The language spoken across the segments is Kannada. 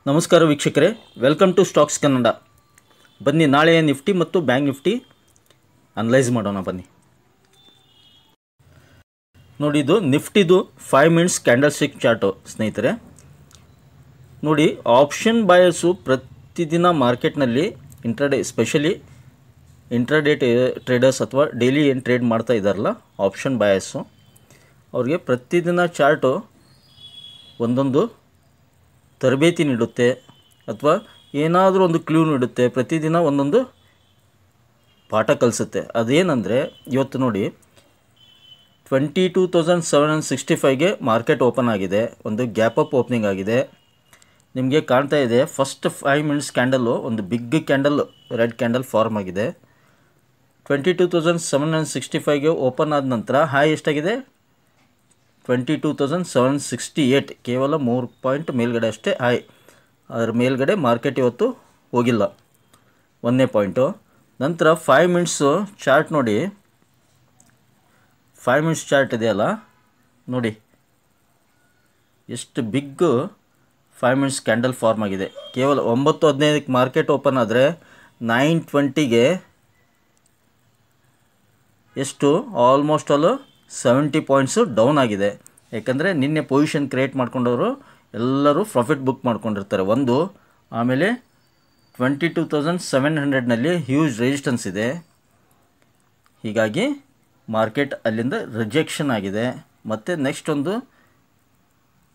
ನಮಸ್ಕಾರ ವೀಕ್ಷಕರೇ, ವೆಲ್ಕಮ್ ಟು ಸ್ಟಾಕ್ಸ್ ಕನ್ನಡ. ಬನ್ನಿ ನಾಳೆಯ ನಿಫ್ಟಿ ಮತ್ತು ಬ್ಯಾಂಕ್ ನಿಫ್ಟಿ ಅನಲೈಸ್ ಮಾಡೋಣ. ಬನ್ನಿ ನೋಡಿ, ಇದು ನಿಫ್ಟಿದು 5 ಮಿನಿಟ್ಸ್ ಕ್ಯಾಂಡಲ್ ಸ್ಟಿಕ್ ಚಾರ್ಟು ಸ್ನೇಹಿತರೆ. ನೋಡಿ, ಆಪ್ಷನ್ ಬಾಯರ್ಸು ಪ್ರತಿದಿನ ಮಾರ್ಕೆಟ್ನಲ್ಲಿ ಇಂಟ್ರಾಡೇ, ಸ್ಪೆಷಲಿ ಇಂಟ್ರಾಡೇ ಟ್ರೇಡರ್ಸ್ ಅಥವಾ ಡೈಲಿ ಏನು ಟ್ರೇಡ್ ಮಾಡ್ತಾ ಇದ್ದಾರಲ್ಲ ಆಪ್ಷನ್ ಬಾಯರ್ಸು, ಅವ್ರಿಗೆ ಪ್ರತಿದಿನ ಚಾರ್ಟು ಒಂದೊಂದು ತರಬೇತಿ ನೀಡುತ್ತೆ ಅಥವಾ ಏನಾದರೂ ಒಂದು ಕ್ಲೂ ನೀಡುತ್ತೆ. ಪ್ರತಿದಿನ ಒಂದೊಂದು ಪಾಠ ಕಲಿಸುತ್ತೆ. ಅದೇನೆಂದರೆ, ಇವತ್ತು ನೋಡಿ 22,765ಗೆ ಮಾರ್ಕೆಟ್ ಓಪನ್ ಆಗಿದೆ. ಒಂದು ಗ್ಯಾಪ್ ಅಪ್ ಓಪನಿಂಗ್ ಆಗಿದೆ. ನಿಮಗೆ ಕಾಣ್ತಾ ಇದೆ, ಫಸ್ಟ್ 5 ಮಿನಿಟ್ಸ್ ಕ್ಯಾಂಡಲ್ಲು ಒಂದು big candle, red candle form ಆಗಿದೆ. 22,765ಗೆ ಓಪನ್ ಆದ ನಂತರ ಹೈ ಎಷ್ಟಾಗಿದೆ? 22,768, ಕೇವಲ 3 ಪಾಯಿಂಟ್ ಮೇಲ್ಗಡೆ ಅಷ್ಟೇ ಹೈ. ಅದರ ಮೇಲ್ಗಡೆ ಮಾರ್ಕೆಟ್ ಇವತ್ತು ಹೋಗಿಲ್ಲ, 1 ಪಾಯಿಂಟು. ನಂತರ 5 ಮಿನಿಟ್ಸು ಚಾರ್ಟ್ ನೋಡಿ, 5 ಮಿನಿಟ್ಸ್ ಚಾರ್ಟ್ ಇದೆಯಲ್ಲ ನೋಡಿ, ಎಷ್ಟು ಬಿಗ್ 5 ಮಿನಿಟ್ಸ್ ಕ್ಯಾಂಡಲ್ ಫಾರ್ಮ್ ಆಗಿದೆ. ಕೇವಲ 9:15ಕ್ಕೆ ಮಾರ್ಕೆಟ್ ಓಪನ್ ಆದರೆ 9:20ಗೆ ಎಷ್ಟು ಆಲ್ಮೋಸ್ಟ್ ಆಲ್ 70 ಪಾಯಿಂಟ್ಸು ಡೌನ್ ಆಗಿದೆ. ಯಾಕಂದರೆ ನಿನ್ನೆ ಪೊಸಿಷನ್ ಕ್ರಿಯೇಟ್ ಮಾಡ್ಕೊಂಡವರು ಎಲ್ಲರೂ ಪ್ರಾಫಿಟ್ ಬುಕ್ ಮಾಡ್ಕೊಂಡಿರ್ತಾರೆ ಒಂದು. ಆಮೇಲೆ 22,700ನಲ್ಲಿ ಹ್ಯೂಜ್ ರೆಸಿಸ್ಟೆನ್ಸ್ ಇದೆ. ಹೀಗಾಗಿ ಮಾರ್ಕೆಟ್ ಅಲ್ಲಿಂದ ರಿಜೆಕ್ಷನ್ ಆಗಿದೆ. ಮತ್ತು ನೆಕ್ಸ್ಟ್ ಒಂದು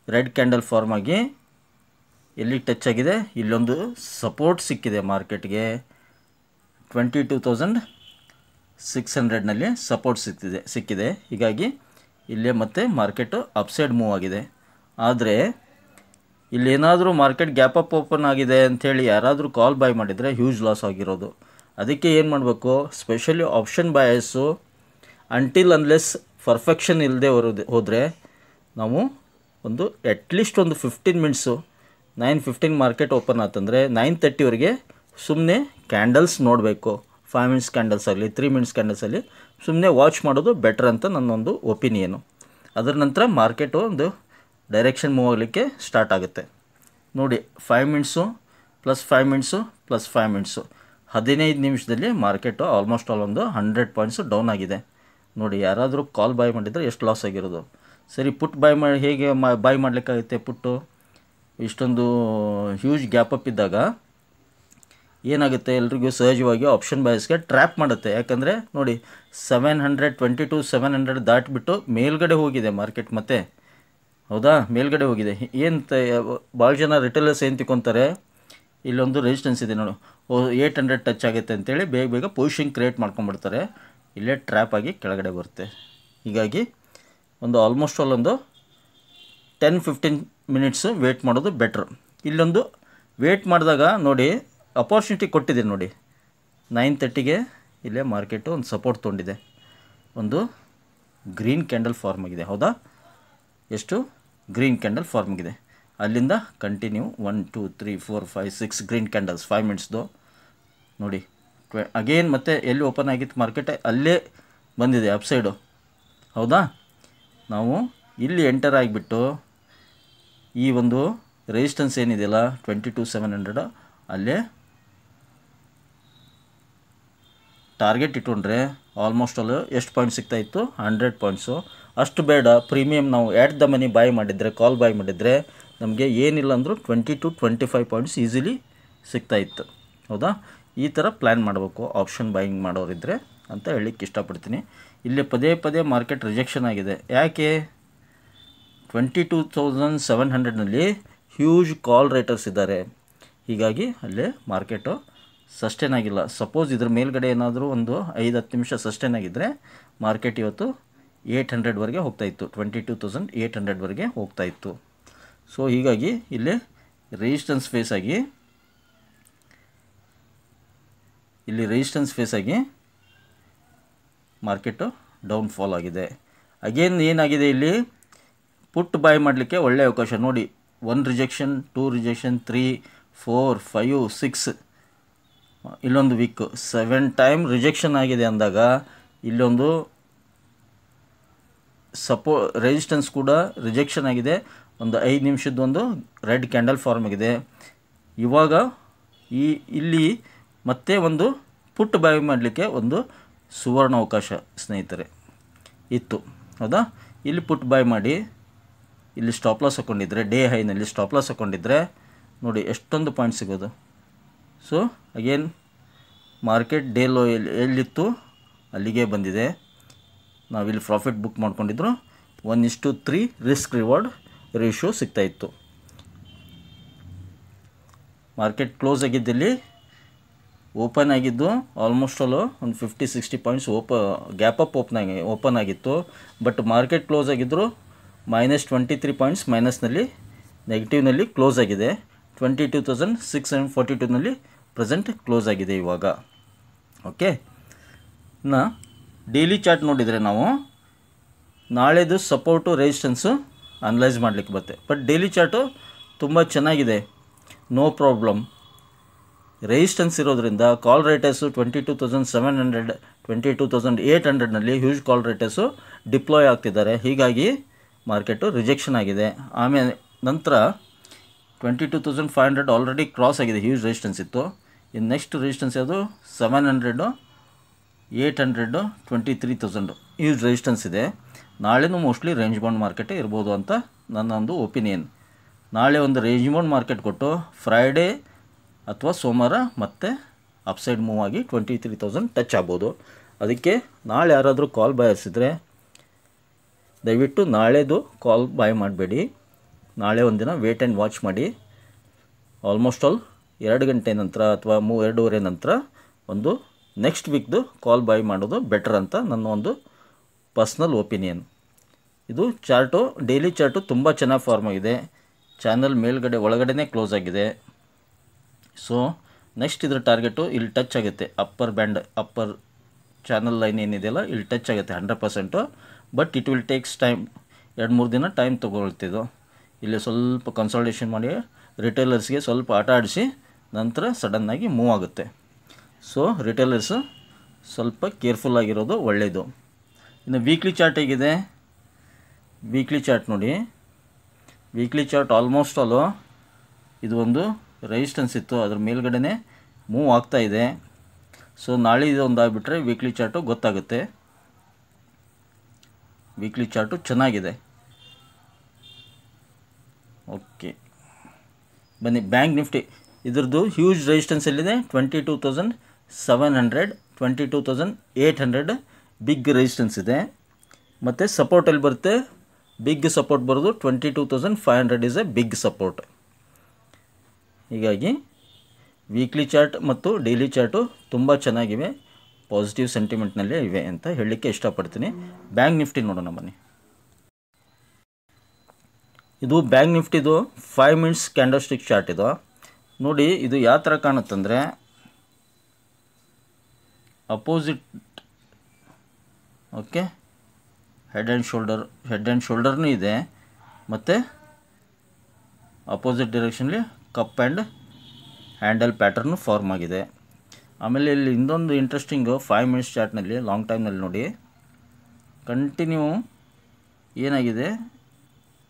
ರೆಡ್ ಕ್ಯಾಂಡಲ್ ಫಾರ್ಮ್ ಆಗಿ ಎಲ್ಲಿ ಟಚ್ ಆಗಿದೆ? ಇಲ್ಲೊಂದು ಸಪೋರ್ಟ್ ಸಿಕ್ಕಿದೆ ಮಾರ್ಕೆಟ್ಗೆ. 22,600ನಲ್ಲಿ ಸಪೋರ್ಟ್ ಸಿಕ್ಕಿದೆ. ಹೀಗಾಗಿ ಇಲ್ಲೇ ಮತ್ತೆ ಮಾರ್ಕೆಟು ಅಪ್ಸೈಡ್ ಮೂವ್ ಆಗಿದೆ. ಆದರೆ ಇಲ್ಲೇನಾದರೂ ಮಾರ್ಕೆಟ್ ಗ್ಯಾಪ್ ಅಪ್ ಓಪನ್ ಆಗಿದೆ ಅಂಥೇಳಿ ಯಾರಾದರೂ ಕಾಲ್ ಬೈ ಮಾಡಿದರೆ ಹ್ಯೂಜ್ ಲಾಸ್ ಆಗಿರೋದು. ಅದಕ್ಕೆ ಏನು ಮಾಡಬೇಕು? Specially option buyers until unless perfection ಇಲ್ಲದೆ ಹೋದರೆ ನಾವು ಒಂದು ಅಟ್ಲೀಸ್ಟ್ ಒಂದು 15 ಮಿನಿಟ್ಸು 9:15 ಮಾರ್ಕೆಟ್ ಓಪನ್ ಆತಂದರೆ 9:30ವರೆಗೆ ಸುಮ್ಮನೆ ಕ್ಯಾಂಡಲ್ಸ್ ನೋಡಬೇಕು. 5 ಮಿನಿಟ್ಸ್ ಕ್ಯಾಂಡಲ್ಸ್ ಆಗಲಿ 3 ಮಿನಿಟ್ಸ್ ಕ್ಯಾಂಡಲ್ಸ್ ಆಗಲಿ ಸುಮ್ಮನೆ ವಾಚ್ ಮಾಡೋದು ಬೆಟರ್ ಅಂತ ನನ್ನೊಂದು ಒಪಿನಿಯನು. ಅದರ ನಂತರ ಮಾರ್ಕೆಟು ಒಂದು ಡೈರೆಕ್ಷನ್ ಮೂವ್ ಆಗಲಿಕ್ಕೆ ಸ್ಟಾರ್ಟ್ ಆಗುತ್ತೆ. ನೋಡಿ, 5 minutes plus 5 minutes plus 5 minutes 15 ನಿಮಿಷದಲ್ಲಿ ಮಾರ್ಕೆಟು ಆಲ್ಮೋಸ್ಟ್ ಆಲ್ ಒಂದು 100 ಪಾಯಿಂಟ್ಸು ಡೌನ್ ಆಗಿದೆ. ನೋಡಿ, ಯಾರಾದರೂ ಕಾಲ್ ಬೈ ಮಾಡಿದರೆ ಎಷ್ಟು ಲಾಸ್ ಆಗಿರೋದು. ಸರಿ, ಪುಟ್ ಬೈ ಮಾಡಿ ಹೇಗೆ ಬೈ ಮಾಡಲಿಕ್ಕಾಗುತ್ತೆ? ಪುಟ್ಟು ಇಷ್ಟೊಂದು ಹ್ಯೂಜ್ ಗ್ಯಾಪ್ ಅಪ್ ಇದ್ದಾಗ ಏನಾಗುತ್ತೆ? ಎಲ್ರಿಗೂ ಸಹಜವಾಗಿ ಆಪ್ಷನ್ ಬೈಸ್ಗೆ ಟ್ರ್ಯಾಪ್ ಮಾಡುತ್ತೆ. ಯಾಕಂದರೆ ನೋಡಿ, 700 ದಾಟಿಬಿಟ್ಟು ಮೇಲ್ಗಡೆ ಹೋಗಿದೆ ಮಾರ್ಕೆಟ್. ಮತ್ತೆ ಹೌದಾ, ಮೇಲ್ಗಡೆ ಹೋಗಿದೆ. ಏನು ಭಾಳ ಜನ ರಿಟೇಲರ್ಸ್ ಏನು ತಿಳ್ಕೊತಾರೆ, ಇಲ್ಲೊಂದು ರೆಸಿಸ್ಟೆನ್ಸ್ ಇದೆ ನೋಡು, 800 ಟಚ್ ಆಗುತ್ತೆ ಅಂತೇಳಿ ಬೇಗ ಪೊಸಿಷನ್ ಕ್ರಿಯೇಟ್ ಮಾಡ್ಕೊಂಡ್ಬಿಡ್ತಾರೆ. ಇಲ್ಲೇ ಟ್ರ್ಯಾಪ್ ಆಗಿ ಕೆಳಗಡೆ ಬರುತ್ತೆ. ಹೀಗಾಗಿ ಒಂದು ಆಲ್ಮೋಸ್ಟ್ ಆಲ್ ಒಂದು 10-15 ಮಿನಿಟ್ಸು ವೇಟ್ ಮಾಡೋದು ಬೆಟ್ರು. ಇಲ್ಲೊಂದು ವೇಟ್ ಮಾಡಿದಾಗ ನೋಡಿ, ಅಪಾರ್ಚುನಿಟಿ ಕೊಟ್ಟಿದೆ ನೋಡಿ, 9:30ಗೆ ಇಲ್ಲೇ ಮಾರ್ಕೆಟು ಒಂದು ಸಪೋರ್ಟ್ ತೊಗೊಂಡಿದೆ. ಒಂದು ಗ್ರೀನ್ ಕ್ಯಾಂಡಲ್ ಫಾರ್ಮ್ ಆಗಿದೆ. ಹೌದಾ, ಎಷ್ಟು ಗ್ರೀನ್ ಕ್ಯಾಂಡಲ್ ಫಾರ್ಮ್ ಆಗಿದೆ. ಅಲ್ಲಿಂದ ಕಂಟಿನ್ಯೂ 1 2 3 4 5 6 ಗ್ರೀನ್ ಕ್ಯಾಂಡಲ್ಸ್ 5 ಮಿನಿಟ್ಸ್ದು ನೋಡಿ. ಅಗೇನ್ ಮತ್ತೆ ಎಲ್ಲಿ ಓಪನ್ ಆಗಿತ್ತು ಮಾರ್ಕೆಟ್ ಅಲ್ಲೇ ಬಂದಿದೆ ಅಪ್ಸೈಡು. ಹೌದಾ, ನಾವು ಇಲ್ಲಿ ಎಂಟರ್ ಆಗಿಬಿಟ್ಟು ಈ ಒಂದು ರೆಸಿಸ್ಟೆನ್ಸ್ ಏನಿದೆಯಲ್ಲ 22,700 ಅಲ್ಲೇ ಟಾರ್ಗೆಟ್ ಇಟ್ಕೊಂಡ್ರೆ ಆಲ್ಮೋಸ್ಟ್ ಆಲ್ ಎಷ್ಟು ಪಾಯಿಂಟ್ ಸಿಗ್ತಾಯಿತ್ತು? 100 ಪಾಯಿಂಟ್ಸು. ಅಷ್ಟು ಬೇಡ, ಪ್ರೀಮಿಯಮ್ ನಾವು ಆ್ಯಟ್ ದ ಮನಿ ಬಾಯ್ ಮಾಡಿದರೆ, ಕಾಲ್ ಬಾಯ್ ಮಾಡಿದರೆ ನಮಗೆ ಏನಿಲ್ಲ ಅಂದರೂ 20-25 ಪಾಯಿಂಟ್ಸ್ ಈಸಿಲಿ ಸಿಗ್ತಾಯಿತ್ತು. ಹೌದಾ, ಈ ಥರ ಪ್ಲ್ಯಾನ್ ಮಾಡಬೇಕು ಆಪ್ಷನ್ ಬಾಯಿಂಗ್ ಮಾಡೋರಿದ್ದರೆ ಅಂತ ಹೇಳಲಿಕ್ಕೆ ಇಷ್ಟಪಡ್ತೀನಿ. ಇಲ್ಲಿ ಪದೇ ಮಾರ್ಕೆಟ್ ರಿಜೆಕ್ಷನ್ ಆಗಿದೆ. ಯಾಕೆ? 22,700ನಲ್ಲಿ ಹ್ಯೂಜ್ ಕಾಲ್ ರೇಟರ್ಸ್ ಇದ್ದಾರೆ. ಹೀಗಾಗಿ ಅಲ್ಲೇ ಮಾರ್ಕೆಟು ಸಸ್ಟೇನ್ ಆಗಿಲ್ಲ. ಸಪೋಸ್ ಇದ್ರ ಮೇಲ್ಗಡೆ ಏನಾದರೂ ಒಂದು 5-10 ನಿಮಿಷ ಸಸ್ಟೇನ್ ಆಗಿದ್ದರೆ ಮಾರ್ಕೆಟ್ ಇವತ್ತು 800ವರೆಗೆ ಹೋಗ್ತಾಯಿತ್ತು, 22,800ವರೆಗೆ ಹೋಗ್ತಾಯಿತ್ತು. ಸೊ ಹೀಗಾಗಿ ಇಲ್ಲಿ ರೆಸಿಸ್ಟೆನ್ಸ್ ಫೇಸ್ ಆಗಿ ಮಾರ್ಕೆಟು ಡೌನ್ ಫಾಲ್ ಆಗಿದೆ. ಅಗೇನ್ ಏನಾಗಿದೆ, ಇಲ್ಲಿ ಪುಟ್ ಬೈ ಮಾಡಲಿಕ್ಕೆ ಒಳ್ಳೆಯ ಅವಕಾಶ. ನೋಡಿ, 1 ರಿಜೆಕ್ಷನ್, 2 ರಿಜೆಕ್ಷನ್, 3 4 5 6 ಇಲ್ಲೊಂದು ವೀಕ್ 7 ಟೈಮ್ ರಿಜೆಕ್ಷನ್ ಆಗಿದೆ ಅಂದಾಗ ಇಲ್ಲೊಂದು ರೆಸಿಸ್ಟೆನ್ಸ್ ಕೂಡ ರಿಜೆಕ್ಷನ್ ಆಗಿದೆ. ಒಂದು 5 ನಿಮಿಷದ ಒಂದು ರೆಡ್ ಕ್ಯಾಂಡಲ್ ಫಾರ್ಮ್ ಆಗಿದೆ. ಇವಾಗ ಇಲ್ಲಿ ಮತ್ತೆ ಒಂದು ಪುಟ್ ಬೈ ಮಾಡಲಿಕ್ಕೆ ಒಂದು ಸುವರ್ಣ ಅವಕಾಶ ಸ್ನೇಹಿತರೆ ಇತ್ತು, ಹೌದಾ? ಇಲ್ಲಿ ಪುಟ್ ಬೈ ಮಾಡಿ ಇಲ್ಲಿ ಸ್ಟಾಪ್ ಲಾಸ್ ಹಾಕ್ಕೊಂಡಿದ್ರೆ, ಡೇ ಹೈನಲ್ಲಿ ಸ್ಟಾಪ್ ಲಾಸ್ ಹಾಕ್ಕೊಂಡಿದ್ರೆ ನೋಡಿ ಎಷ್ಟೊಂದು ಪಾಯಿಂಟ್ ಸಿಗೋದು. So again market day low ಎಲ್ಲಿತ್ತು ಅಲ್ಲಿಗೆ ಬಂದಿದೆ. ನಾವಿಲ್ಲಿ ಪ್ರಾಫಿಟ್ ಬುಕ್ ಮಾಡ್ಕೊಂಡಿದ್ರು 1:3 ರಿಸ್ಕ್ ರಿವಾರ್ಡ್ ರೇಷಿಯೋ ಸಿಗ್ತಾಯಿತ್ತು. ಮಾರ್ಕೆಟ್ ಕ್ಲೋಸ್ ಆಗಿದ್ದಲ್ಲಿ ಓಪನ್ ಆಗಿದ್ದು ಆಲ್ಮೋಸ್ಟ್ ಆಲ್ ಒಂದು 50-60 ಪಾಯಿಂಟ್ಸ್ ಗ್ಯಾಪ್ ಅಪ್ ಓಪನ್ ಆಗಿತ್ತು. ಬಟ್ ಮಾರ್ಕೆಟ್ ಕ್ಲೋಸ್ ಆಗಿದ್ದರು -23 ಪಾಯಿಂಟ್ಸ್ ಮೈನಸ್ನಲ್ಲಿ ನೆಗೆಟಿವ್ನಲ್ಲಿ ಕ್ಲೋಸ್ ಆಗಿದೆ. 22,642ನಲ್ಲಿ ಪ್ರೆಸೆಂಟ್ ಕ್ಲೋಸ್ ಆಗಿದೆ ಇವಾಗ. ಓಕೆ, ಇನ್ನು ಡೈಲಿ ಚಾರ್ಟ್ ನೋಡಿದರೆ ನಾವು ನಾಳೆದು ಸಪೋರ್ಟು ರೆಸಿಸ್ಟೆನ್ಸು ಅನಲೈಸ್ ಮಾಡಲಿಕ್ಕೆ ಬರುತ್ತೆ. ಬಟ್ ಡೈಲಿ ಚಾರ್ಟು ತುಂಬ ಚೆನ್ನಾಗಿದೆ, ನೋ ಪ್ರಾಬ್ಲಮ್. ರೆಸಿಸ್ಟೆನ್ಸ್ ಇರೋದ್ರಿಂದ ಕಾಲ್ ರೇಟರ್ಸು 22,700 22,800ನಲ್ಲಿ ಹ್ಯೂಜ್ ಕಾಲ್ ರೇಟರ್ಸು ಡಿಪ್ಲಾಯ್ ಆಗ್ತಿದ್ದಾರೆ. ಹೀಗಾಗಿ ಮಾರ್ಕೆಟು ರಿಜೆಕ್ಷನ್ ಆಗಿದೆ. ಆಮೇಲೆ ನಂತರ 22,500 ಆಲ್ರೆಡಿ ಕ್ರಾಸ್ ಆಗಿದೆ, ಹ್ಯೂಜ್ ರೆಸಿಸ್ಟೆನ್ಸ್ ಇತ್ತು. ಇನ್ನು ನೆಕ್ಸ್ಟ್ ರೆಸಿಸ್ಟೆನ್ಸ್ ಯಾವುದು 700 800 23,000 ಹ್ಯೂಜ್ ರೆಸಿಸ್ಟೆನ್ಸ್ ಇದೆ. ನಾಳೆನೂ ಮೋಸ್ಟ್ಲಿ ರೇಂಜ್ ಬೌಂಡ್ ಮಾರ್ಕೆಟೇ ಇರ್ಬೋದು ಅಂತ ನನ್ನ ಒಂದು ಒಪಿನಿಯನ್. ನಾಳೆ ಒಂದು ರೇಂಜ್ ಬೌಂಡ್ ಮಾರ್ಕೆಟ್ ಕೊಟ್ಟು ಫ್ರೈಡೇ ಅಥವಾ ಸೋಮವಾರ ಮತ್ತೆ ಅಪ್ಸೈಡ್ ಮೂವ್ ಆಗಿ 23,000 ಟಚ್ ಆಗ್ಬೋದು. ಅದಕ್ಕೆ ನಾಳೆ ಯಾರಾದರೂ ಕಾಲ್ ಬಾಯಿಸಿದರೆ ದಯವಿಟ್ಟು ನಾಳೆದು ಕಾಲ್ ಬಾಯ್ ಮಾಡಬೇಡಿ. ನಾಳೆ ಒಂದಿನ ವೇಟ್ ಆ್ಯಂಡ್ ವಾಚ್ ಮಾಡಿ. ಆಲ್ಮೋಸ್ಟ್ ಆಲ್ 2 ಗಂಟೆ ನಂತರ ಅಥವಾ 2:30 ನಂತರ ಒಂದು ನೆಕ್ಸ್ಟ್ ವೀಕ್ದು ಕಾಲ್ ಬಾಯ್ ಮಾಡೋದು ಬೆಟರ್ ಅಂತ ನನ್ನ ಒಂದು ಪರ್ಸ್ನಲ್ ಒಪಿನಿಯನ್. ಇದು ಚಾರ್ಟು, ಡೈಲಿ ಚಾರ್ಟು ತುಂಬ ಚೆನ್ನಾಗಿ ಫಾರ್ಮ್ ಆಗಿದೆ. ಚಾನಲ್ ಮೇಲ್ಗಡೆ ಒಳಗಡೆ ಕ್ಲೋಸ್ ಆಗಿದೆ. ಸೊ ನೆಕ್ಸ್ಟ್ ಇದರ ಟಾರ್ಗೆಟು ಇಲ್ಲಿ ಟಚ್ ಆಗುತ್ತೆ, upper band, upper channel line ಏನಿದೆಯಲ್ಲ ಇಲ್ಲಿ ಟಚ್ ಆಗುತ್ತೆ 100%. But it will takes time, 2-3 ದಿನ ಟೈಮ್ ತೊಗೊಳ್ತಿದ್ದು. ಇಲ್ಲಿ ಸ್ವಲ್ಪ ಕನ್ಸಲ್ಟೇಷನ್ ಮಾಡಿ ರಿಟೇಲರ್ಸ್ಗೆ ಸ್ವಲ್ಪ ಆಟ ಆಡಿಸಿ ನಂತರ ಸಡನ್ನಾಗಿ ಮೂವ್ ಆಗುತ್ತೆ. ಸೊ ರಿಟೇಲರ್ಸು ಸ್ವಲ್ಪ ಕೇರ್ಫುಲ್ ಆಗಿರೋದು ಒಳ್ಳೆಯದು. ಇನ್ನು ವೀಕ್ಲಿ ಚಾರ್ಟ್ ಹೇಗಿದೆ? ವೀಕ್ಲಿ ಚಾರ್ಟ್ ನೋಡಿ, ವೀಕ್ಲಿ ಚಾರ್ಟ್ ಆಲ್ಮೋಸ್ಟ್ ಆಲು ಇದು ಒಂದು ರೆಸಿಸ್ಟೆನ್ಸ್ ಇತ್ತು, ಅದ್ರ ಮೇಲ್ಗಡೆ ಮೂವ್ ಆಗ್ತಾಯಿದೆ. ಸೊ ನಾಳೆ ಇದೊಂದು ಆಗಿಬಿಟ್ರೆ ವೀಕ್ಲಿ ಚಾರ್ಟು ಗೊತ್ತಾಗುತ್ತೆ. ವೀಕ್ಲಿ ಚಾರ್ಟು ಚೆನ್ನಾಗಿದೆ. ಓಕೆ, ಬನ್ನಿ ಬ್ಯಾಂಕ್ ನಿಫ್ಟಿ. ಇದ್ರದ್ದು ಹ್ಯೂಜ್ ರೆಸಿಸ್ಟೆನ್ಸ್ ಎಲ್ಲಿದೆ? 22,700 22,800 ಬಿಗ್ ರೆಸಿಸ್ಟೆನ್ಸ್ ಇದೆ. ಮತ್ತು ಸಪೋರ್ಟ್ ಎಲ್ಲಿ ಬರುತ್ತೆ? ಬಿಗ್ ಸಪೋರ್ಟ್ ಬರೋದು 22,500 ಇಸ್ ಎ ಬಿಗ್ ಸಪೋರ್ಟ್. ಹೀಗಾಗಿ ವೀಕ್ಲಿ ಚಾರ್ಟ್ ಮತ್ತು ಡೈಲಿ ಚಾರ್ಟು ತುಂಬ ಚೆನ್ನಾಗಿವೆ, ಪಾಸಿಟಿವ್ ಸೆಂಟಿಮೆಂಟ್ನಲ್ಲೇ ಇವೆ ಅಂತ ಹೇಳಲಿಕ್ಕೆ ಇಷ್ಟಪಡ್ತೀನಿ. ಬ್ಯಾಂಕ್ ನಿಫ್ಟಿ ನೋಡೋಣ ಬನ್ನಿ. ಇದು ಬ್ಯಾಂಕ್ ನಿಫ್ಟಿದು 5 ಮಿನಿಟ್ಸ್ ಕ್ಯಾಂಡಲ್ ಸ್ಟಿಕ್ ಚಾರ್ಟ್ ಇದು ನೋಡಿ. ಇದು ಯಾವ ಥರ ಕಾಣುತ್ತಂದರೆ ಅಪೋಸಿಟ್, ಓಕೆ, ಹೆಡ್ ಆ್ಯಂಡ್ ಶೋಲ್ಡರ್ನೂ ಇದೆ ಮತ್ತು ಅಪೋಸಿಟ್ ಡೈರೆಕ್ಷನ್ಲಿ cup and handle pattern form ಆಗಿದೆ. ಆಮೇಲೆ ಇಲ್ಲಿ ಇನ್ನೊಂದು ಇಂಟ್ರೆಸ್ಟಿಂಗು 5 ಮಿನಿಟ್ಸ್ ಚಾರ್ಟ್ನಲ್ಲಿ ಲಾಂಗ್ ಟೈಮ್ನಲ್ಲಿ ನೋಡಿ ಕಂಟಿನ್ಯೂ ಏನಾಗಿದೆ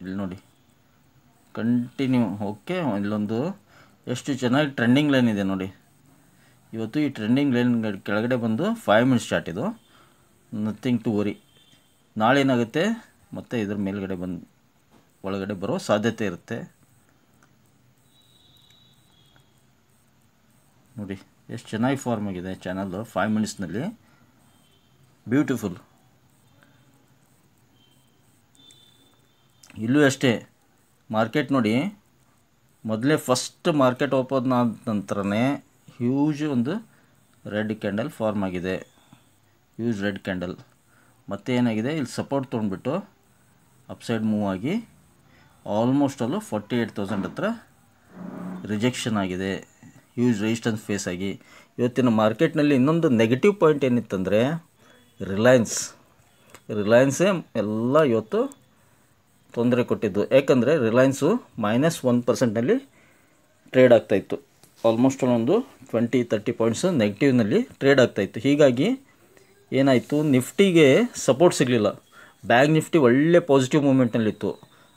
ಇಲ್ಲಿ ನೋಡಿ, ಕಂಟಿನ್ಯೂ. ಓಕೆ, ಇಲ್ಲೊಂದು ಎಷ್ಟು ಚೆನ್ನಾಗಿ ಟ್ರೆಂಡಿಂಗ್ ಲೈನ್ ಇದೆ ನೋಡಿ. ಇವತ್ತು ಈ ಟ್ರೆಂಡಿಂಗ್ ಲೈನ್ ಕೆಳಗಡೆ ಬಂದು 5 ಮಿನಿಟ್ಸ್ ಚಾರ್ಟ್ ಇದು, ನಥಿಂಗ್ ಟು ವರಿ. ನಾಳೆ ಏನಾಗುತ್ತೆ ಮತ್ತು ಇದ್ರ ಮೇಲ್ಗಡೆ ಬಂದು ಒಳಗಡೆ ಬರೋ ಸಾಧ್ಯತೆ ಇರುತ್ತೆ ನೋಡಿ. ಎಷ್ಟು ಚೆನ್ನಾಗಿ ಫಾರ್ಮ್ ಆಗಿದೆ ಚಾನಲ್ಲು 5 ಮಿನಿಟ್ಸ್ನಲ್ಲಿ, ಬ್ಯೂಟಿಫುಲ್. ಇಲ್ಲೂ ಅಷ್ಟೇ ಮಾರ್ಕೆಟ್ ನೋಡಿ, ಮೊದಲೇ ಫಸ್ಟ್ ಮಾರ್ಕೆಟ್ ಓಪನ್ ಆದ ನಂತರನೇ ಹ್ಯೂಜ್ ಒಂದು ರೆಡ್ ಕ್ಯಾಂಡಲ್ ಫಾರ್ಮ್ ಆಗಿದೆ, ಹ್ಯೂಜ್ ರೆಡ್ ಕ್ಯಾಂಡಲ್. ಮತ್ತು ಏನಾಗಿದೆ ಇಲ್ಲಿ ಸಪೋರ್ಟ್ ತೊಗೊಂಡ್ಬಿಟ್ಟು ಅಪ್ಸೈಡ್ ಮೂವ್ ಆಗಿ ಆಲ್ಮೋಸ್ಟ್ ಅಲ್ಲೂ 48,000 ಹತ್ರ ರಿಜೆಕ್ಷನ್ ಆಗಿದೆ, ಹ್ಯೂಜ್ ರೆಸಿಸ್ಟೆನ್ಸ್ ಫೇಸ್ ಆಗಿ. ಇವತ್ತಿನ ಮಾರ್ಕೆಟ್ನಲ್ಲಿ ಇನ್ನೊಂದು ನೆಗೆಟಿವ್ ಪಾಯಿಂಟ್ ಏನಿತ್ತಂದರೆ ರಿಲಯನ್ಸೇ ಎಲ್ಲ ಇವತ್ತು ತೊಂದರೆ ಕೊಟ್ಟಿದ್ದು. ಯಾಕಂದರೆ ರಿಲಯನ್ಸು -1%ನಲ್ಲಿ ಟ್ರೇಡ್ ಆಗ್ತಾಯಿತ್ತು. ಆಲ್ಮೋಸ್ಟ್ ಒಂದು 20-30 ಪಾಯಿಂಟ್ಸು ನೆಗೆಟಿವ್ನಲ್ಲಿ ಟ್ರೇಡ್ ಆಗ್ತಾಯಿತ್ತು. ಹೀಗಾಗಿ ಏನಾಯಿತು, ನಿಫ್ಟಿಗೆ ಸಪೋರ್ಟ್ ಸಿಗಲಿಲ್ಲ. ಬ್ಯಾಂಕ್ ನಿಫ್ಟಿ ಒಳ್ಳೆ ಪಾಸಿಟಿವ್ ಮೂಮೆಂಟ್ನಲ್ಲಿತ್ತು.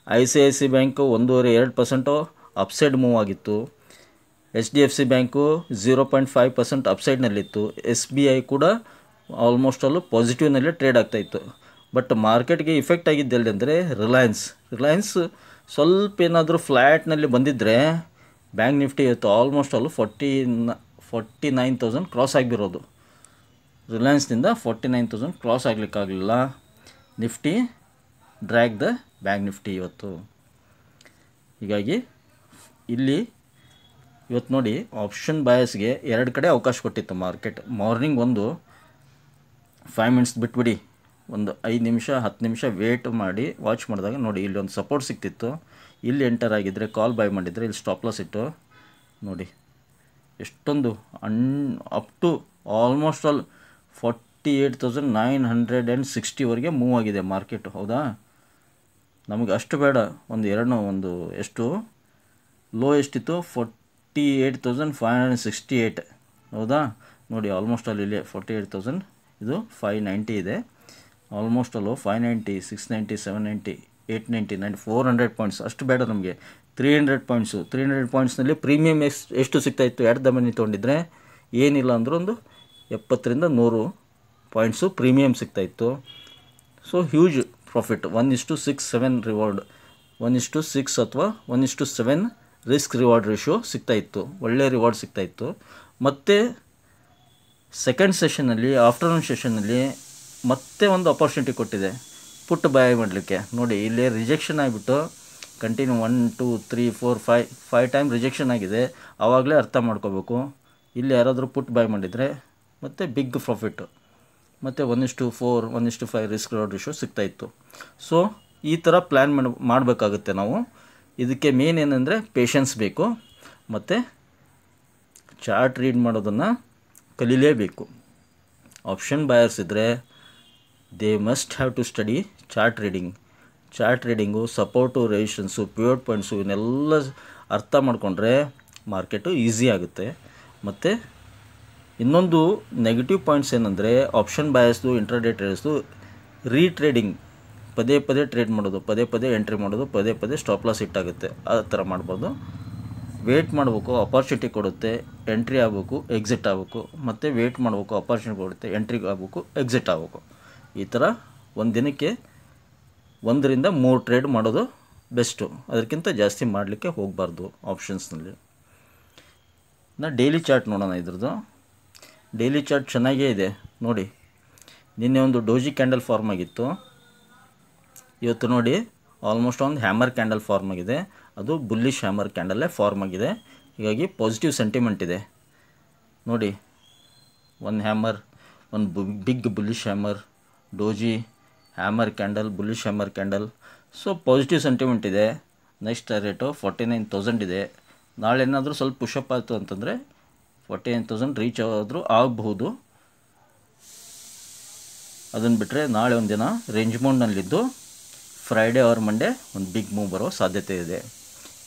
ICICI ಬ್ಯಾಂಕು 1.5-2% ಅಪ್ಸೈಡ್ ಮೂವ್ ಆಗಿತ್ತು. HDFC ಬ್ಯಾಂಕು 0.5% ಅಪ್ಸೈಡ್ನಲ್ಲಿತ್ತು. SBI ಕೂಡ ಆಲ್ಮೋಸ್ಟ್ ಆಲ್ ಪಾಸಿಟಿವ್ನಲ್ಲಿ ಟ್ರೇಡ್ ಆಗ್ತಾಯಿತ್ತು. ಬಟ್ ಮಾರ್ಕೆಟ್ಗೆ ಇಫೆಕ್ಟ್ ಆಗಿದ್ದೆಲ್ಲಿ ಅಂದರೆ ರಿಲಯನ್ಸ್ ಸ್ವಲ್ಪ ಏನಾದರೂ ಫ್ಲ್ಯಾಟ್ನಲ್ಲಿ ಬಂದಿದ್ದರೆ ಬ್ಯಾಂಕ್ ನಿಫ್ಟಿ ಇವತ್ತು ಆಲ್ಮೋಸ್ಟ್ ಆಲ್ 49,000 ಕ್ರಾಸ್ ಆಗಿರೋದು. ರಿಲಯನ್ಸ್ನಿಂದ 49,000 ಕ್ರಾಸ್ ಆಗಲಿಕ್ಕಾಗಲಿಲ್ಲ. Nifty drag the bank Nifty ಇವತ್ತು. ಹೀಗಾಗಿ ಇಲ್ಲಿ ಇವತ್ತು ನೋಡಿ ಆಪ್ಷನ್ ಬಯಸ್ಗೆ ಎರಡು ಕಡೆ ಅವಕಾಶ ಕೊಟ್ಟಿತ್ತು ಮಾರ್ಕೆಟ್. ಮಾರ್ನಿಂಗ್ ಒಂದು 5 ಮಿನಿಟ್ಸ್ ಬಿಟ್ಬಿಡಿ, ಒಂದು 5 ನಿಮಿಷ 10 ನಿಮಿಷ ವೇಟ್ ಮಾಡಿ ವಾಚ್ ಮಾಡಿದಾಗ ನೋಡಿ ಇಲ್ಲಿ ಒಂದು ಸಪೋರ್ಟ್ ಸಿಕ್ತಿತ್ತು. ಇಲ್ಲಿ ಎಂಟರ್ ಆಗಿದ್ದರೆ ಕಾಲ್ ಬೈ ಮಾಡಿದರೆ ಇಲ್ಲಿ ಸ್ಟಾಪ್ ಲಾಸ್ ಇಟ್ಟು ನೋಡಿ ಎಷ್ಟೊಂದು ಅಪ್ ಟು ಆಲ್ಮೋಸ್ಟ್ ಆಲ್ 48,960ವರೆಗೆ ಮೂವ್ ಆಗಿದೆ ಮಾರ್ಕೆಟ್. ಹೌದಾ, ನಮಗೆ ಅಷ್ಟು ಬೇಡ, ಒಂದು ಎಷ್ಟು ಲೋ ಎಷ್ಟಿತ್ತು 48,568. ಹೌದಾ, ನೋಡಿ ಆಲ್ಮೋಸ್ಟ್ ಆಲ್ ಇಲ್ಲಿ 48,000 ಇದು 590 ಇದೆ. ಆಲ್ಮೋಸ್ಟ್ ಅಲ್ಲೋ 590, 690, 790, 890, 400 ಪಾಯಿಂಟ್ಸ್ ಅಷ್ಟು ಬೇಡ ನಮಗೆ. 300 ಪಾಯಿಂಟ್ಸ್ನಲ್ಲಿ ಪ್ರೀಮಿಯಮ್ ಎಷ್ಟು ಸಿಗ್ತಾಯಿತ್ತು? 2 ದಮನಿ ತೊಗೊಂಡಿದ್ರೆ ಏನಿಲ್ಲ ಅಂದರೂ ಒಂದು 70ರಿಂದ 100 ಪಾಯಿಂಟ್ಸು ಪ್ರೀಮಿಯಮ್ ಸಿಗ್ತಾಯಿತ್ತು. So huge profit. 1:6-7 ರಿವಾರ್ಡ್, 1:6 ಅಥವಾ 1:7 ರಿಸ್ಕ್ ರಿವಾರ್ಡ್ ರೇಷಿಯೋ ಸಿಗ್ತಾಯಿತ್ತು. ಒಳ್ಳೆಯ ರಿವಾರ್ಡ್ ಸಿಗ್ತಾಯಿತ್ತು. ಮತ್ತು ಸೆಕೆಂಡ್ ಸೆಷನಲ್ಲಿ, ಆಫ್ಟರ್ನೂನ್ ಸೆಷನ್ನಲ್ಲಿ ಮತ್ತೆ ಒಂದು ಅಪರ್ಚುನಿಟಿ ಕೊಟ್ಟಿದೆ ಪುಟ್ ಬೈ ಮಾಡಲಿಕ್ಕೆ. ನೋಡಿ ಇಲ್ಲಿ ರಿಜೆಕ್ಷನ್ ಆಗಿಬಿಟ್ಟು ಕಂಟಿನ್ಯೂ 1 2 3 4 5 ಟೈಮ್ ರಿಜೆಕ್ಷನ್ ಆಗಿದೆ. ಆವಾಗಲೇ ಅರ್ಥ ಮಾಡ್ಕೋಬೇಕು. ಇಲ್ಲಿ ಯಾರಾದರೂ ಪುಟ್ ಬೈ ಮಾಡಿದರೆ ಮತ್ತು ಬಿಗ್ ಪ್ರಾಫಿಟ್ಟು, ಮತ್ತು 1:4 1:5 ರಿಸ್ಕ್ ರಿವಾರ್ಡ್ ರೇಷಿಯೋ ಸಿಗ್ತಾಯಿತ್ತು. ಸೊ ಈ ಥರ ಪ್ಲ್ಯಾನ್ ಮಾಡಬೇಕಾಗುತ್ತೆ ನಾವು. ಇದಕ್ಕೆ ಮೇನ್ ಏನಂದರೆ ಪೇಷನ್ಸ್ ಬೇಕು ಮತ್ತು ಚಾರ್ಟ್ ರೀಡ್ ಮಾಡೋದನ್ನು ಕಲೀಲೇಬೇಕು. ಆಪ್ಷನ್ ಬಯರ್ಸ್ ಇದ್ದರೆ they must have to study chart reading, support, resistance, pivot points ಇವನ್ನೆಲ್ಲ ಅರ್ಥ ಮಾಡಿಕೊಂಡ್ರೆ ಮಾರ್ಕೆಟು ಈಸಿ ಆಗುತ್ತೆ. ಮತ್ತು ಇನ್ನೊಂದು ನೆಗೆಟಿವ್ ಪಾಯಿಂಟ್ಸ್ ಏನಂದರೆ ಆಪ್ಷನ್ ಬಯಸ್ದು, ಇಂಟ್ರಾಡೇ ಟ್ರೇಡ್ಸ್ದು ರೀಟ್ರೇಡಿಂಗ್, ಪದೇ ಟ್ರೇಡ್ ಮಾಡೋದು, ಪದೇ ಎಂಟ್ರಿ ಮಾಡೋದು, ಪದೇ ಸ್ಟಾಪ್ ಲಾಸ್ ಹಿಟ್ಟಾಗುತ್ತೆ. ಆ ಥರ ಮಾಡ್ಬೋದು. ವೇಟ್ ಮಾಡಬೇಕು, ಅಪಾರ್ಚುನಿಟಿ ಕೊಡುತ್ತೆ, ಎಂಟ್ರಿ ಆಗಬೇಕು, ಎಕ್ಸಿಟ್ ಆಗಬೇಕು, ಮತ್ತು ವೇಟ್ ಮಾಡಬೇಕು, ಅಪಾರ್ಚುನಿಟಿ ಕೊಡುತ್ತೆ, ಎಂಟ್ರಿ ಆಗಬೇಕು, ಎಕ್ಸಿಟ್ ಆಗಬೇಕು. ಈ ಥರ ಒಂದು ದಿನಕ್ಕೆ 1ರಿಂದ 3 ಟ್ರೇಡ್ ಮಾಡೋದು ಬೆಸ್ಟು. ಅದಕ್ಕಿಂತ ಜಾಸ್ತಿ ಮಾಡಲಿಕ್ಕೆ ಹೋಗಬಾರ್ದು ಆಪ್ಷನ್ಸ್ನಲ್ಲಿ. ಡೈಲಿ ಚಾರ್ಟ್ ನೋಡೋಣ. ಇದ್ರದ್ದು ಡೈಲಿ ಚಾರ್ಟ್ ಚೆನ್ನಾಗೇ ಇದೆ ನೋಡಿ. ನಿನ್ನೆ ಒಂದು ಡೋಜಿ ಕ್ಯಾಂಡಲ್ ಫಾರ್ಮ್ ಆಗಿತ್ತು. ಇವತ್ತು ನೋಡಿ ಆಲ್ಮೋಸ್ಟ್ ಒಂದು ಹ್ಯಾಮರ್ ಕ್ಯಾಂಡಲ್ ಫಾರ್ಮ್ ಆಗಿದೆ. ಅದು ಬುಲ್ಲಿಶ್ ಹ್ಯಾಮರ್ ಕ್ಯಾಂಡಲ್ಲೇ ಫಾರ್ಮ್ ಆಗಿದೆ. ಹೀಗಾಗಿ ಪಾಸಿಟಿವ್ ಸೆಂಟಿಮೆಂಟ್ ಇದೆ ನೋಡಿ. ಒಂದು ಹ್ಯಾಮರ್, ಒಂದು big bullish hammer, doji hammer candle, bullish hammer candle. So positive sentiment ಇದೆ. ನೆಕ್ಸ್ಟ್ ರೇಟು 49,000 ಇದೆ. ನಾಳೆ ಏನಾದರೂ ಸ್ವಲ್ಪ ಪುಷಪ್ ಆಯಿತು ಅಂತಂದರೆ 49,000 ರೀಚ್ ಆದರೂ ಆಗಬಹುದು. ಅದನ್ನು ಬಿಟ್ಟರೆ ನಾಳೆ ಒಂದು ದಿನ ರೇಂಜ್ ಮೌಂಡ್ನಲ್ಲಿದ್ದು ಫ್ರೈಡೇ ಆರ್ ಮಂಡೇ ಒಂದು ಬಿಗ್ ಮೂವ್ ಬರೋ ಸಾಧ್ಯತೆ ಇದೆ.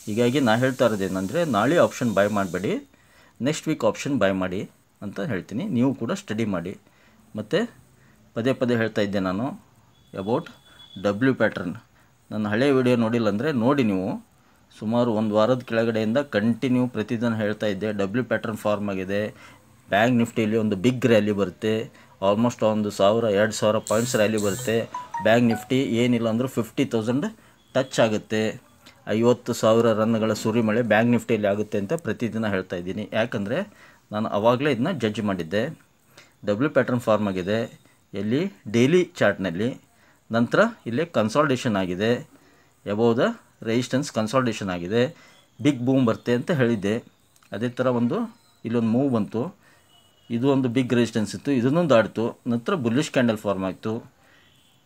ಹೀಗಾಗಿ ನಾನು ಹೇಳ್ತಾ ಇರೋದೇನೆಂದರೆ ನಾಳೆ ಆಪ್ಷನ್ ಬೈ ಮಾಡಬೇಡಿ, ನೆಕ್ಸ್ಟ್ ವೀಕ್ ಆಪ್ಷನ್ ಬೈ ಮಾಡಿ ಅಂತ ಹೇಳ್ತೀನಿ. ನೀವು ಕೂಡ ಸ್ಟಡಿ ಮಾಡಿ. ಮತ್ತು ಪದೇ ಹೇಳ್ತಾ ಇದ್ದೆ ನಾನು ಅಬೌಟ್ ಡಬ್ಲ್ಯೂ ಪ್ಯಾಟ್ರನ್. ನನ್ನ ಹಳೆಯ ವಿಡಿಯೋ ನೋಡಿಲ್ಲ ಅಂದರೆ ನೋಡಿ. ನೀವು ಸುಮಾರು ಒಂದು ವಾರದ ಕೆಳಗಡೆಯಿಂದ ಕಂಟಿನ್ಯೂ ಪ್ರತಿದಿನ ಹೇಳ್ತಾ ಇದ್ದೆ ಡಬ್ಲ್ಯೂ ಪ್ಯಾಟ್ರನ್ ಫಾರ್ಮ್ ಆಗಿದೆ. ಬ್ಯಾಂಕ್ ನಿಫ್ಟಿಯಲ್ಲಿ ಒಂದು ಬಿಗ್ ರ್ಯಾಲಿ ಬರುತ್ತೆ, ಆಲ್ಮೋಸ್ಟ್ 1,000-2,000 ಪಾಯಿಂಟ್ಸ್ ರ್ಯಾಲಿ ಬರುತ್ತೆ. ಬ್ಯಾಂಕ್ ನಿಫ್ಟಿ ಏನಿಲ್ಲ ಅಂದರೂ 50,000 ಟಚ್ ಆಗುತ್ತೆ. 50,000 ರನ್ಗಳ ಸುರಿಮಳೆ ಬ್ಯಾಂಕ್ ನಿಫ್ಟಿಯಲ್ಲಿ ಆಗುತ್ತೆ ಅಂತ ಪ್ರತಿದಿನ ಹೇಳ್ತಾ ಇದ್ದೀನಿ. ಯಾಕಂದರೆ ನಾನು ಆವಾಗಲೇ ಇದನ್ನ ಜಡ್ಜ್ ಮಾಡಿದ್ದೆ. ಡಬ್ಲ್ಯೂ ಪ್ಯಾಟ್ರನ್ ಫಾರ್ಮ್ ಆಗಿದೆ ಎಲ್ಲಿ ಡೈಲಿ ಚಾರ್ಟ್ನಲ್ಲಿ. ನಂತರ ಇಲ್ಲಿ ಕನ್ಸಾಲ್ಟೇಷನ್ ಆಗಿದೆ, ಎಬೋವ್ ದ ರೆಸಿಸ್ಟೆನ್ಸ್ ಕನ್ಸಾಲ್ಟೇಷನ್ ಆಗಿದೆ, ಬಿಗ್ ಬೂಮ್ ಬರುತ್ತೆ ಅಂತ ಹೇಳಿದ್ದೆ. ಅದೇ ಥರ ಇಲ್ಲೊಂದು ಮೂವ್ ಬಂತು. ಇದು ಒಂದು ಬಿಗ್ ರೆಸಿಸ್ಟೆನ್ಸ್ ಇತ್ತು, ಇದನ್ನು ದಾಟಿತು. ನಂತರ ಬುಲ್ಲಿಶ್ ಕ್ಯಾಂಡಲ್ ಫಾರ್ಮ್ ಆಯಿತು.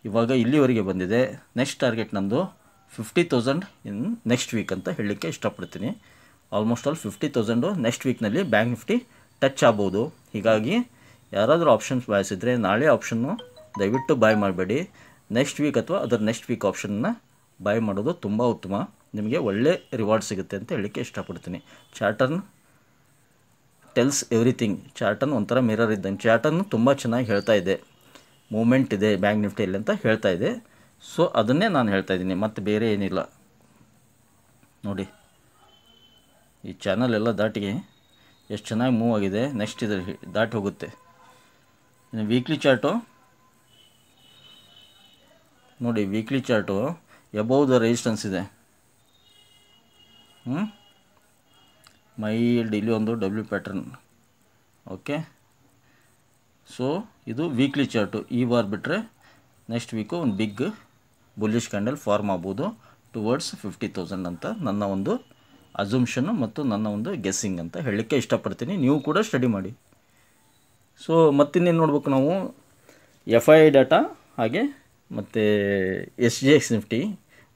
ಇವಾಗ ಇಲ್ಲಿವರೆಗೆ ಬಂದಿದೆ. ನೆಕ್ಸ್ಟ್ ಟಾರ್ಗೆಟ್ ನಂದು 50,000 ಇನ್ ನೆಕ್ಸ್ಟ್ ವೀಕ್ ಅಂತ ಹೇಳಲಿಕ್ಕೆ ಇಷ್ಟಪಡ್ತೀನಿ. ಆಲ್ಮೋಸ್ಟ್ ಆಲ್ 50,000 ನೆಕ್ಸ್ಟ್ ವೀಕ್ನಲ್ಲಿ ಬ್ಯಾಂಕ್ ನಿಫ್ಟಿ ಟಚ್ ಆಗ್ಬೋದು. ಹೀಗಾಗಿ ಯಾರಾದರೂ ಆಪ್ಷನ್ಸ್ ಬಯಸಿದರೆ ನಾಳೆ ಆಪ್ಷನ್ನು ದಯವಿಟ್ಟು ಬಾಯ್ ಮಾಡಬೇಡಿ. ನೆಕ್ಸ್ಟ್ ವೀಕ್ ಅಥವಾ ಅದರ ನೆಕ್ಸ್ಟ್ ವೀಕ್ ಆಪ್ಷನ್ನ ಬಾಯ್ ಮಾಡೋದು ತುಂಬ ಉತ್ತಮ. ನಿಮಗೆ ಒಳ್ಳೆ ರಿವಾರ್ಡ್ ಸಿಗುತ್ತೆ ಅಂತ ಹೇಳಲಿಕ್ಕೆ ಇಷ್ಟಪಡ್ತೀನಿ. ಚಾರ್ಟರ್ನ್ ಟೆಲ್ಸ್ ಎವ್ರಿಥಿಂಗ್. ಚಾರ್ಟನ್ ಒಂಥರ ಮಿರರ್ ಇದ್ದಂಗೆ. ಚಾರ್ಟನ್ನು ತುಂಬ ಚೆನ್ನಾಗಿ ಹೇಳ್ತಾ ಇದೆ, ಮೂಮೆಂಟ್ ಇದೆ ಬ್ಯಾಂಕ್ ನಿಫ್ಟಿಯಲ್ಲಿ ಅಂತ ಹೇಳ್ತಾ ಇದೆ. ಸೊ ಅದನ್ನೇ ನಾನು ಹೇಳ್ತಾ ಇದ್ದೀನಿ, ಮತ್ತು ಬೇರೆ ಏನಿಲ್ಲ. ನೋಡಿ ಈ ಚಾನಲ್ ಎಲ್ಲ ದಾಟಿ ಎಷ್ಟು ಚೆನ್ನಾಗಿ ಮೂವ್ ಆಗಿದೆ. ನೆಕ್ಸ್ಟ್ ಇದು ದಾಟಿ ಹೋಗುತ್ತೆ. ಇನ್ನು ವೀಕ್ಲಿ ಚಾರ್ಟು ನೋಡಿ, weekly chart above the resistance ಇದೆ. ಮೈಲ್ಡ್ ಇಲ್ಲಿ ಒಂದು ಡಬ್ಲ್ಯೂ ಪ್ಯಾಟರ್ನ್. ಓಕೆ, ಸೊ ಇದು ವೀಕ್ಲಿ ಚಾರ್ಟು. ಈ ವಾರ ಬಿಟ್ಟರೆ ನೆಕ್ಸ್ಟ್ ವೀಕು ಒಂದು ಬಿಗ್ ಬುಲ್ಲಿಶ್ ಕ್ಯಾಂಡಲ್ ಫಾರ್ಮ್ ಆಗ್ಬೋದು ಟುವರ್ಡ್ಸ್ 50,000 ಅಂತ ನನ್ನ ಒಂದು ಅಸಂಪ್ಷನ್ನು ಮತ್ತು ನನ್ನ ಒಂದು ಗೆಸ್ಸಿಂಗ್ ಅಂತ ಹೇಳಲಿಕ್ಕೆ ಇಷ್ಟಪಡ್ತೀನಿ. ನೀವು ಕೂಡ ಸ್ಟಡಿ ಮಾಡಿ. ಸೊ ಮತ್ತಿನ್ನೇನು ನೋಡ್ಬೇಕು ನಾವು, FI ಡಾಟಾ ಹಾಗೆ ಮತ್ತು SGX ನಿಫ್ಟಿ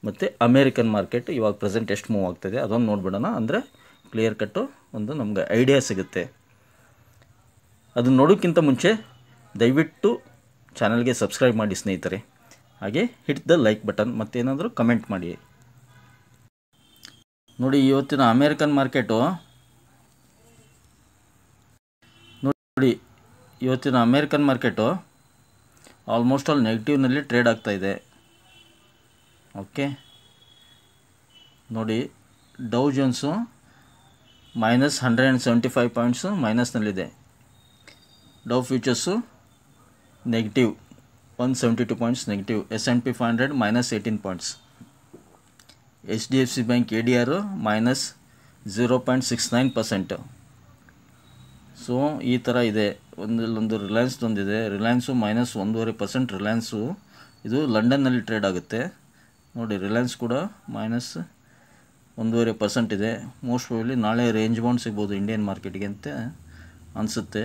ಮತ್ತು ಅಮೇರಿಕನ್ ಮಾರ್ಕೆಟ್ ಇವಾಗ ಪ್ರೆಸೆಂಟ್ ಎಷ್ಟು ಮೂವ್ ಆಗ್ತಾಯಿದೆ ಅದೊಂದು ನೋಡ್ಬಿಡೋಣ. ಅಂದರೆ ಕ್ಲಿಯರ್ ಕಟ್ಟು ಒಂದು ನಮ್ಗೆ ಐಡಿಯಾ ಸಿಗುತ್ತೆ. ಅದನ್ನು ನೋಡೋಕ್ಕಿಂತ ಮುಂಚೆ ದಯವಿಟ್ಟು ಚಾನಲ್ಗೆ ಸಬ್ಸ್ಕ್ರೈಬ್ ಮಾಡಿ ಸ್ನೇಹಿತರೆ. ಹಾಗೆ ಹಿಟ್ ದ ಲೈಕ್ ಬಟನ್, ಮತ್ತೇನಾದರೂ ಕಮೆಂಟ್ ಮಾಡಿ. ನೋಡಿ, ಇವತ್ತಿನ ಅಮೇರಿಕನ್ ಮಾರ್ಕೆಟು ಆಲ್ಮೋಸ್ಟ್ ಆಲ್ ನೆಗೆಟಿವ್ನಲ್ಲಿ ಟ್ರೇಡ್ ಆಗ್ತಾಯಿದೆ. ಓಕೆ, ನೋಡಿ ಡೌ ಜೋನ್ಸು -175 ಪಾಯಿಂಟ್ಸು ಮೈನಸ್ನಲ್ಲಿದೆ. Dow futures negative 172 points negative. S&P 500 -18 points. HDFC bank ADR -0.69%. So ಈ ಥರ ಇದೆ. ಒಂದು ರಿಲಯನ್ಸ್ದೊಂದಿದೆ. ರಿಲಯನ್ಸು -1.5%. ರಿಲಯನ್ಸು ಇದು ಲಂಡನ್ನಲ್ಲಿ ಟ್ರೇಡ್ ಆಗುತ್ತೆ. ನೋಡಿ, ರಿಲಯನ್ಸ್ ಕೂಡ -1.5% ಇದೆ. ಮೋಸ್ಟ್ ಪ್ರಾಬಬ್ಲಿ ನಾಳೆ ರೇಂಜ್ ಬೌಂಡ್ ಸಿಗ್ಬೋದು ಇಂಡಿಯನ್ ಮಾರ್ಕೆಟ್ಗೆ ಅಂತ ಅನಿಸುತ್ತೆ.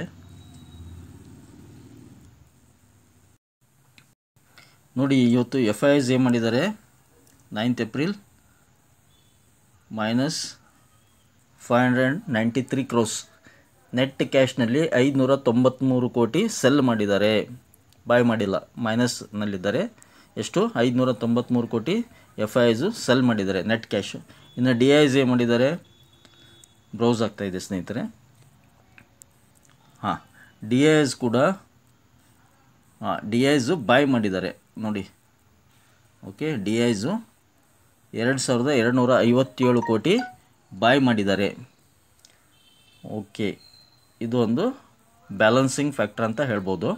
ನೋಡಿ, ಇವತ್ತು FIs ಏನು ಮಾಡಿದ್ದಾರೆ, 9th ಏಪ್ರಿಲ್ -593 crores. ನೆಟ್ ಕ್ಯಾಶ್ನಲ್ಲಿ 593 ಕೋಟಿ ಸೆಲ್ ಮಾಡಿದ್ದಾರೆ, ಬಾಯ್ ಮಾಡಿಲ್ಲ, ಮೈನಸ್ನಲ್ಲಿದ್ದಾರೆ. ಎಷ್ಟು? 593 ಕೋಟಿ FIs ಸೆಲ್ ಮಾಡಿದ್ದಾರೆ ನೆಟ್ ಕ್ಯಾಶು. ಇನ್ನು DIs ಏನು ಮಾಡಿದ್ದಾರೆ, ಬ್ರೌಸ್ ಆಗ್ತಾಯಿದೆ ಸ್ನೇಹಿತರೆ. DIs ಕೂಡ DIs ಬಾಯ್ ಮಾಡಿದ್ದಾರೆ ನೋಡಿ. ಓಕೆ, DIs 2257 ಕೋಟಿ ಬಾಯ್ ಮಾಡಿದ್ದಾರೆ. ಓಕೆ, ಇದು ಒಂದು ಬ್ಯಾಲೆನ್ಸಿಂಗ್ ಫ್ಯಾಕ್ಟರ್ ಅಂತ ಹೇಳ್ಬೋದು.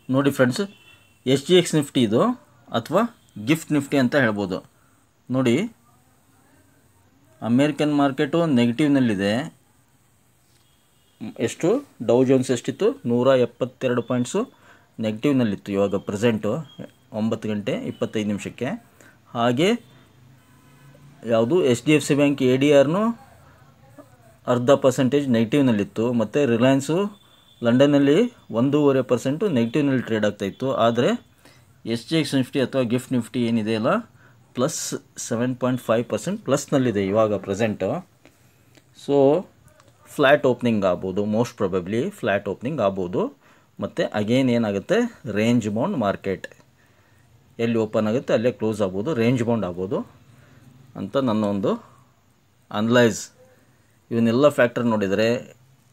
ನೋಡಿ ಫ್ರೆಂಡ್ಸ್, SGX ನಿಫ್ಟಿ ಇದು ಅಥವಾ ಗಿಫ್ಟ್ ನಿಫ್ಟಿ ಅಂತ ಹೇಳ್ಬೋದು. ನೋಡಿ, ಅಮೇರಿಕನ್ ಮಾರ್ಕೆಟು ನೆಗೆಟಿವ್ನಲ್ಲಿದೆ. ಎಷ್ಟು? ಡೌ ಜೋನ್ಸ್ ಎಷ್ಟಿತ್ತು? 172 ಪಾಯಿಂಟ್ಸು ನೆಗೆಟಿವ್ನಲ್ಲಿತ್ತು ಇವಾಗ ಪ್ರೆಸೆಂಟು 9:25 ಹಾಗೆ ಯಾವುದು HDFC ಬ್ಯಾಂಕ್ ADRನು 0.5% ನೆಗೆಟಿವ್ನಲ್ಲಿತ್ತು. ಮತ್ತು ರಿಲಯನ್ಸು ಲಂಡನ್ನಲ್ಲಿ 1.5% ನೆಗೆಟಿವ್ನಲ್ಲಿ ಟ್ರೇಡ್ ಆಗ್ತಾಯಿತ್ತು. ಆದರೆ SGX ನಿಫ್ಟಿ ಅಥವಾ ಗಿಫ್ಟ್ ನಿಫ್ಟಿ ಏನಿದೆ ಅಲ್ಲ, +7.5% ಪ್ಲಸ್ನಲ್ಲಿದೆ ಇವಾಗ ಪ್ರೆಸೆಂಟು. ಸೊ ಫ್ಲ್ಯಾಟ್ ಓಪನಿಂಗ್ ಆಗ್ಬೋದು, ಮೋಸ್ಟ್ ಪ್ರೊಬಬ್ಲಿ ಫ್ಲ್ಯಾಟ್ ಓಪನಿಂಗ್ ಆಗ್ಬೋದು. ಮತ್ತು ಅಗೇನ್ ಏನಾಗುತ್ತೆ, ರೇಂಜ್ ಬೌಂಡ್ ಮಾರ್ಕೆಟ್ ಎಲ್ಲಿ ಓಪನ್ ಆಗುತ್ತೆ ಅಲ್ಲೇ ಕ್ಲೋಸ್ ಆಗ್ಬೋದು, ರೇಂಜ್ ಬೌಂಡ್ ಆಗ್ಬೋದು ಅಂತ ನನ್ನ ಒಂದು ಅನಲೈಸ್. ಇವನ್ನೆಲ್ಲ ಫ್ಯಾಕ್ಟರ್ ನೋಡಿದರೆ,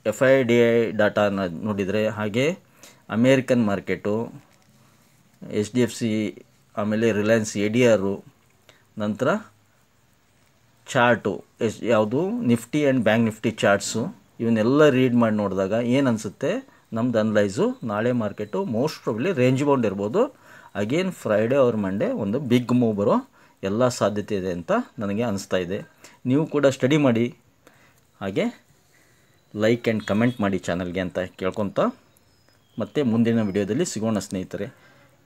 FIDI ಡಾಟಾ ನೋಡಿದರೆ, ಹಾಗೆ ಅಮೇರಿಕನ್ ಮಾರ್ಕೆಟು, HDFC, ಆಮೇಲೆ ರಿಲಯನ್ಸ್ ADR, ನಂತರ ಚಾರ್ಟು ಯಾವುದು Nifty and bank Nifty charts, ಇವನ್ನೆಲ್ಲ ರೀಡ್ ಮಾಡಿ ನೋಡಿದಾಗ ಏನು ಅನಿಸುತ್ತೆ, ನಮ್ಮದು ಅನಲೈಸು ನಾಳೆ market most probably range bound ಇರ್ಬೋದು. ಅಗೇನ್ ಫ್ರೈಡೇ ಆರ್ ಮಂಡೇ ಒಂದು ಬಿಗ್ ಮೂವ್ ಬರೋ ಎಲ್ಲ ಸಾಧ್ಯತೆ ಇದೆ ಅಂತ ನನಗೆ ಅನಿಸ್ತಾ ಇದೆ. ನೀವು ಕೂಡ ಸ್ಟಡಿ ಮಾಡಿ, ಹಾಗೆ ಲೈಕ್ ಆ್ಯಂಡ್ ಕಮೆಂಟ್ ಮಾಡಿ ಚಾನಲ್ಗೆ ಅಂತ ಕೇಳ್ಕೊತ ಮತ್ತೆ ಮುಂದಿನ ವಿಡಿಯೋದಲ್ಲಿ ಸಿಗೋಣ ಸ್ನೇಹಿತರೆ.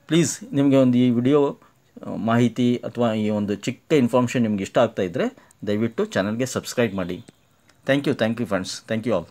ಪ್ಲೀಸ್ ನಿಮಗೆ ಒಂದು ಈ ವಿಡಿಯೋ ಮಾಹಿತಿ ಅಥವಾ ಈ ಒಂದು ಚಿಕ್ಕ ಇನ್ಫಾರ್ಮೇಷನ್ ನಿಮ್ಗೆ ಇಷ್ಟ ಆಗ್ತಾಯಿದ್ರೆ ದಯವಿಟ್ಟು ಚಾನಲ್ಗೆ ಸಬ್ಸ್ಕ್ರೈಬ್ ಮಾಡಿ. Thank you friends, thank you all.